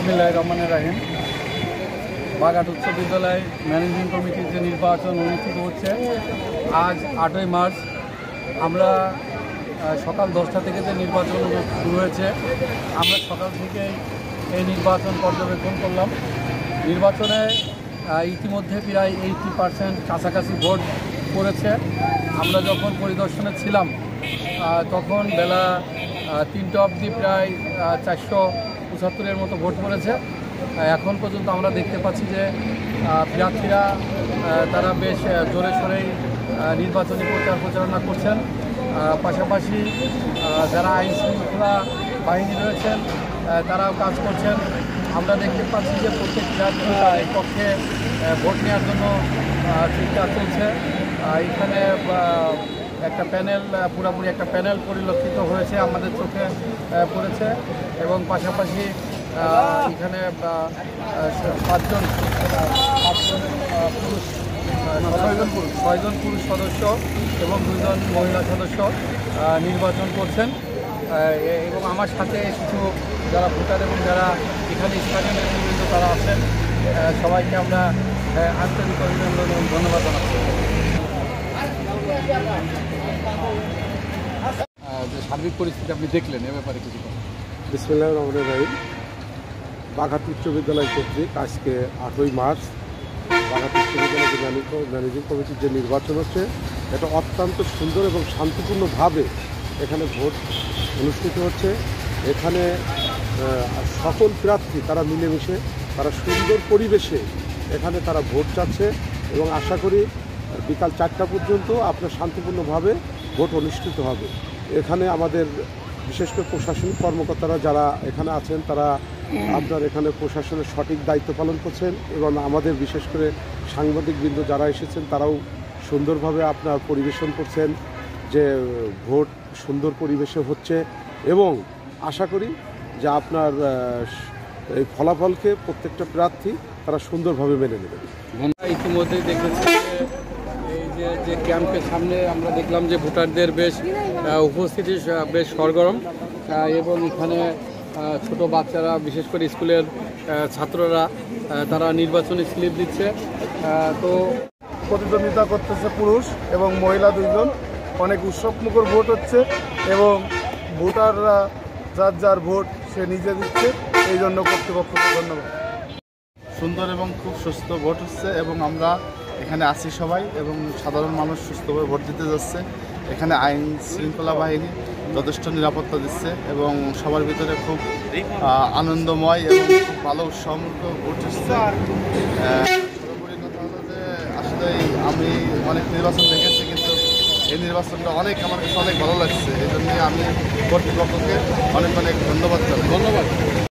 বিসমিল্লাহির রহমানির রহিম। বাঘাট উচ্চ বিদ্যালয় ম্যানেজিং কমিটির যে নির্বাচন অনুষ্ঠিত হচ্ছে আজ 8ই মার্চ। আমরা সকাল 10টা থেকে যে নির্বাচন শুরু হয়েছে, আমরা সকাল থেকেই এই নির্বাচন পর্যবেক্ষণ করলাম। নির্বাচনে ইতিমধ্যে প্রায় 80% কাছাকাছি ভোট পড়েছে। আমরা যখন পরিদর্শনে ছিলাম তখন বেলা 3টা অবধি প্রায় 475-এর মতো ভোট পড়েছে। এখন পর্যন্ত আমরা দেখতে পাচ্ছি যে প্রার্থীরা তারা বেশ জোরে সোরেই নির্বাচনী প্রচারণা করছেন। পাশাপাশি যারা আইন শৃঙ্খলা বাহিনী রয়েছেন তারাও কাজ করছেন। আমরা দেখতে পাচ্ছি যে প্রত্যেক প্রার্থী তাদের পক্ষে ভোট নেওয়ার জন্য চেষ্টা চলছে। এখানে একটা প্যানেল, পুরোপুরি একটা প্যানেল পরিলক্ষিত হয়েছে, আমাদের চোখে পড়েছে। এবং পাশাপাশি এখানে 6জন পুরুষ সদস্য এবং 2জন মহিলা সদস্য নির্বাচন করছেন। এবং আমার সাথে কিছু যারা ভোটার এবং যারা এখানে স্থানীয় নেতৃবৃন্দ তারা আছেন, সবাইকে আমরা আন্তরিক অভিনন্দন এবং ধন্যবাদ জানাচ্ছি। যে সার্বিক পরিস্থিতি আপনি দেখলেন, এ ব্যাপারে কিছু কথা। বিসমিল্লাহির রহমানির রহিম। বাঘাট উচ্চ বিদ্যালয় কর্তৃক আজকে 8ই মার্চ বাঘাট উচ্চ বিদ্যালয় ম্যানেজিং কমিটির যে নির্বাচন হচ্ছে, এটা অত্যন্ত সুন্দর এবং শান্তিপূর্ণভাবে এখানে ভোট অনুষ্ঠিত হচ্ছে। এখানে সকল প্রার্থী তারা মিলেমিশে তারা সুন্দর পরিবেশে এখানে তারা ভোট চাচ্ছে এবং আশা করি বিকাল 4টা পর্যন্ত আপনার শান্তিপূর্ণভাবে ভোট অনুষ্ঠিত হবে। এখানে আমাদের বিশেষ করে প্রশাসনিক কর্মকর্তারা যারা এখানে আছেন তারা আপনার এখানে প্রশাসনের সঠিক দায়িত্ব পালন করছেন এবং আমাদের বিশেষ করে সাংবাদিকবৃন্দ যারা এসেছেন তারাও সুন্দরভাবে আপনার পরিবেশন করছেন যে ভোট সুন্দর পরিবেশে হচ্ছে। এবং আশা করি যে আপনার এই ফলাফলকে প্রত্যেকটা প্রার্থী তারা সুন্দরভাবে মেনে নেবেন। ইতিমধ্যেই দেখেছি যে যে ক্যাম্পের সামনে আমরা দেখলাম যে ভোটারদের বেশ উপস্থিতি বেশ সরগরম এবং এখানে ছোট বাচ্চারা, বিশেষ করে স্কুলের ছাত্ররা, তারা নির্বাচনী স্লিপ দিচ্ছে। তো প্রতিদ্বন্দ্বিতা করতেছে পুরুষ এবং মহিলা 2জন। অনেক উৎসবমুখর ভোট হচ্ছে এবং ভোটাররা যার যার ভোট সে নিজে দিচ্ছে। এই জন্য কর্তৃপক্ষকে ধন্যবাদ। সুন্দর এবং খুব সুস্থ ভোট হচ্ছে এবং আমরা এখানে আছি সবাই এবং সাধারণ মানুষ সুস্থভাবে ভোট দিতে যাচ্ছে। এখানে আইন শৃঙ্খলা বাহিনী যথেষ্ট নিরাপত্তা দিচ্ছে এবং সবার ভিতরে খুব আনন্দময় এবং খুব ভালো উৎসবমুখর ভোট হচ্ছে। সর্বোপরি কথা হলো যে আসলে আমি অনেক নির্বাচন দেখেছি, কিন্তু এই নির্বাচনটা আমার কাছে অনেক ভালো লাগছে। এই জন্যই আমি কর্তৃপক্ষকে অনেক ধন্যবাদ জানাই।